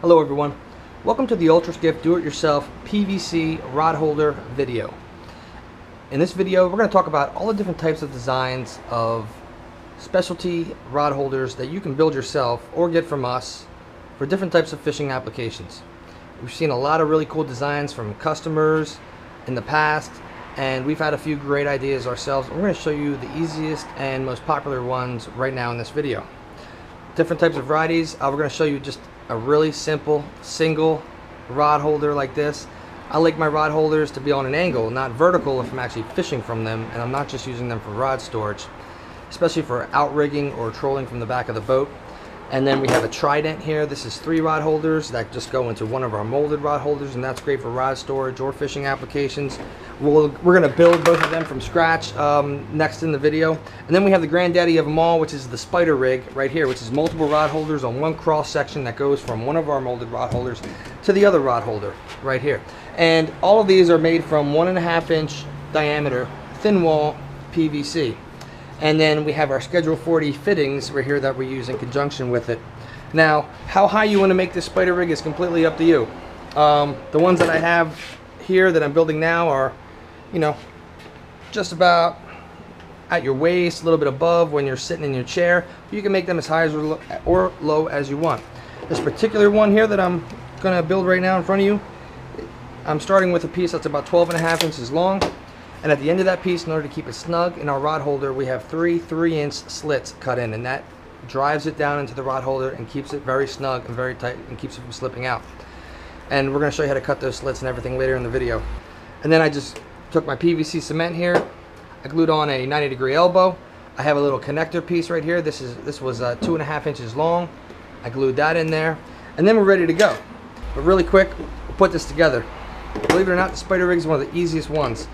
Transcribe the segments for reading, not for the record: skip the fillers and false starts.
Hello everyone, welcome to the Ultraskiff do-it-yourself PVC rod holder video. In this video we're going to talk about all the different types of designs of specialty rod holders that you can build yourself or get from us for different types of fishing applications. We've seen a lot of really cool designs from customers in the past, and we've had a few great ideas ourselves. We're going to show you the easiest and most popular ones right now in this video. Different types of varieties. We're going to show you just a really simple single rod holder like this. I like my rod holders to be on an angle, not vertical if I'm actually fishing from them, and I'm not just using them for rod storage, especially for outrigging or trolling from the back of the boat. And then we have a Trident here. This is 3 rod holders that just go into one of our molded rod holders, and that's great for rod storage or fishing applications. We're going to build both of them from scratch next in the video. And then we have the granddaddy of them all, which is the spider rig right here, which is multiple rod holders on one cross section that goes from one of our molded rod holders to the other rod holder right here. And all of these are made from 1.5 inch diameter thin wall PVC. And then we have our Schedule 40 fittings right here that we use in conjunction with it. Now, how high you want to make this spider rig is completely up to you. The ones that I have here that I'm building now are, you know, just about at your waist, a little bit above when you're sitting in your chair. You can make them as high or low as you want. This particular one here that I'm going to build right now in front of you, I'm starting with a piece that's about 12.5 inches long. And at the end of that piece, in order to keep it snug in our rod holder, we have 3 3-inch slits cut in, and that drives it down into the rod holder and keeps it very snug and very tight and keeps it from slipping out. And we're going to show you how to cut those slits and everything later in the video. And then I just took my PVC cement here. I glued on a 90-degree elbow. I have a little connector piece right here. This was 2.5 inches long. I glued that in there, and then we're ready to go. But really quick, we'll put this together. Believe it or not, the spider rig is one of the easiest ones.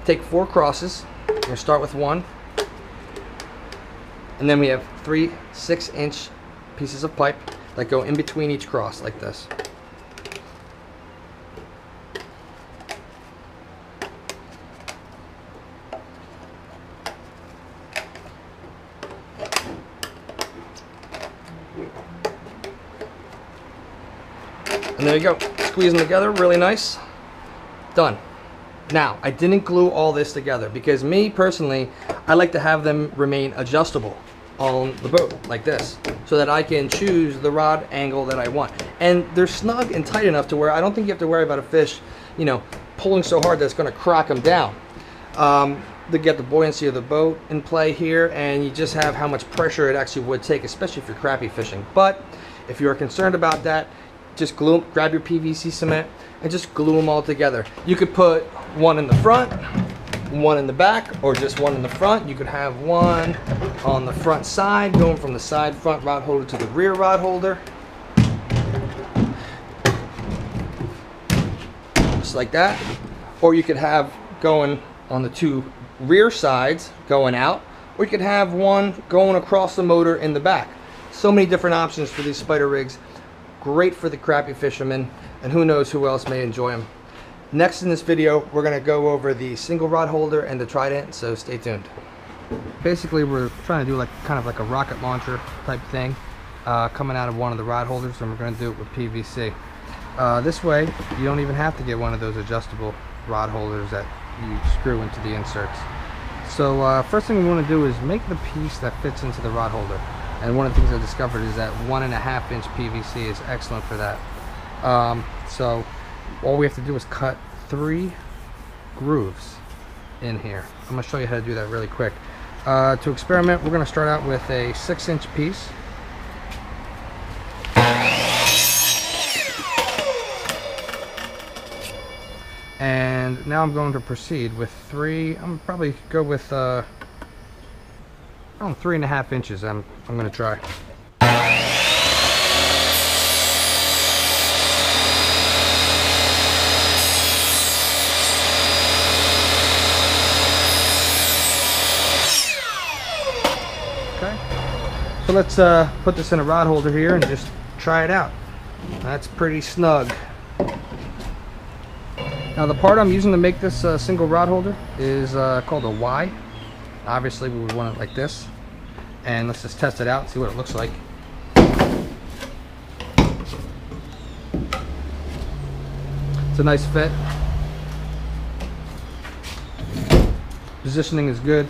Take 4 crosses. We're going to start with 1, and then we have 3 6-inch pieces of pipe that go in between each cross like this. And there you go. Squeeze them together, really nice. Done. Now, I didn't glue all this together because me personally, I like to have them remain adjustable on the boat like this so that I can choose the rod angle that I want. And they're snug and tight enough to where I don't think you have to worry about a fish, you know, pulling so hard that it's going to crack them down. They get the buoyancy of the boat in play here, and you just have how much pressure it actually would take, especially if you're crappie fishing. But if you're concerned about that, just glue them, grab your PVC cement and just glue them all together. You could put one in the front, one in the back, or just one in the front. You could have one on the front side, going from the side front rod holder to the rear rod holder. Just like that. Or you could have going on the 2 rear sides going out, or you could have one going across the motor in the back. So many different options for these spider rigs. Great for the crappie fishermen, and who knows who else may enjoy them. Next in this video, we're going to go over the single rod holder and the Trident, so stay tuned. Basically, we're trying to do kind of like a rocket launcher type thing coming out of one of the rod holders, and we're going to do it with PVC. This way, you don't even have to get one of those adjustable rod holders that you screw into the inserts. So first thing we want to do is make the piece that fits into the rod holder. And one of the things I discovered is that 1.5 inch PVC is excellent for that. So all we have to do is cut 3 grooves in here. I'm going to show you how to do that really quick. To experiment, we're going to start out with a 6-inch piece. And now I'm going to proceed with 3. I'm going to probably go with 3.5 inches. I'm going to try. Okay. So let's put this in a rod holder here and just try it out. That's pretty snug. Now the part I'm using to make this single rod holder is called a Y. Obviously we would want it like this. And let's just test it out and see what it looks like. It's a nice fit. Positioning is good.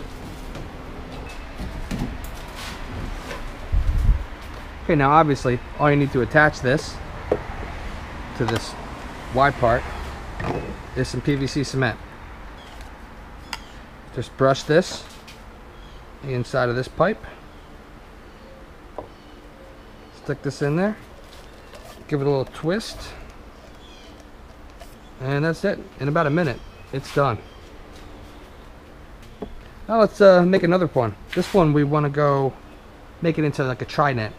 Okay, now obviously all you need to attach this to this Y part is some PVC cement. Just brush this the inside of this pipe, stick this in there, give it a little twist, and that's it. In about a minute it's done. Now let's make another one. This one we want to go make it into like a Trident.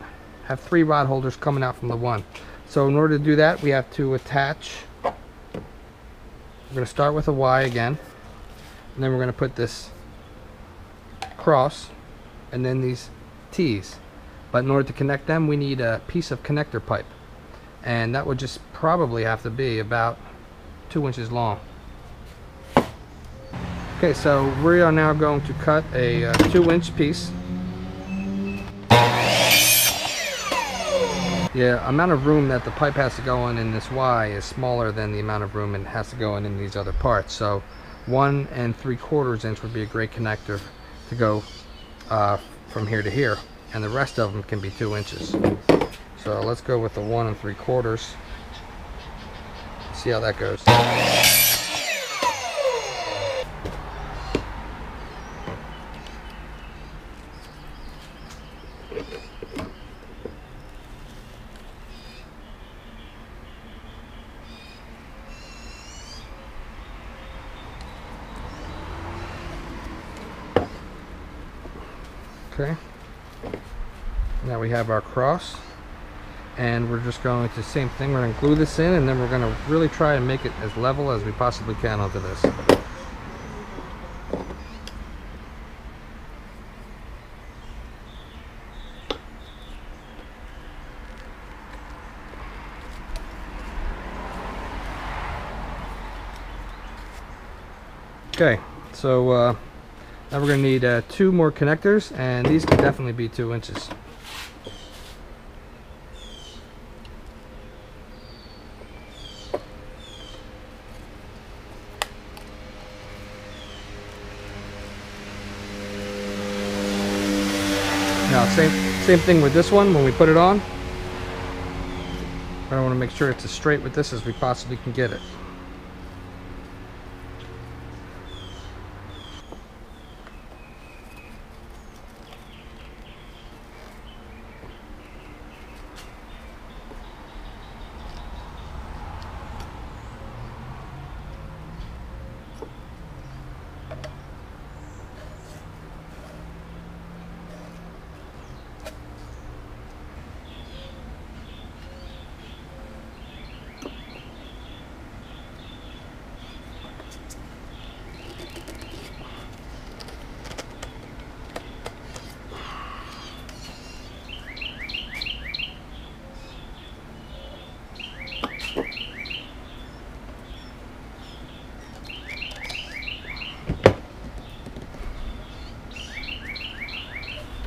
Have 3 rod holders coming out from the one. So in order to do that, we have to attach. We're going to start with a Y again, and then we're going to put this cross and then these T's. But in order to connect them, we need a piece of connector pipe, and that would just probably have to be about 2 inches long. Okay, so we are now going to cut a 2-inch piece. The amount of room that the pipe has to go in this Y is smaller than the amount of room it has to go in these other parts. So 1 3/4 inch would be a great connector to go from here to here, and the rest of them can be 2 inches. So let's go with the 1 3/4. See how that goes. Okay, now we have our cross, and we're just going to, same thing, we're going to glue this in, and then we're going to really try and make it as level as we possibly can onto this. Okay, so now we're going to need 2 more connectors, and these can definitely be 2 inches. Now same thing with this one. When we put it on, I want to make sure it's as straight with this as we possibly can get it.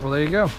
Well, there you go.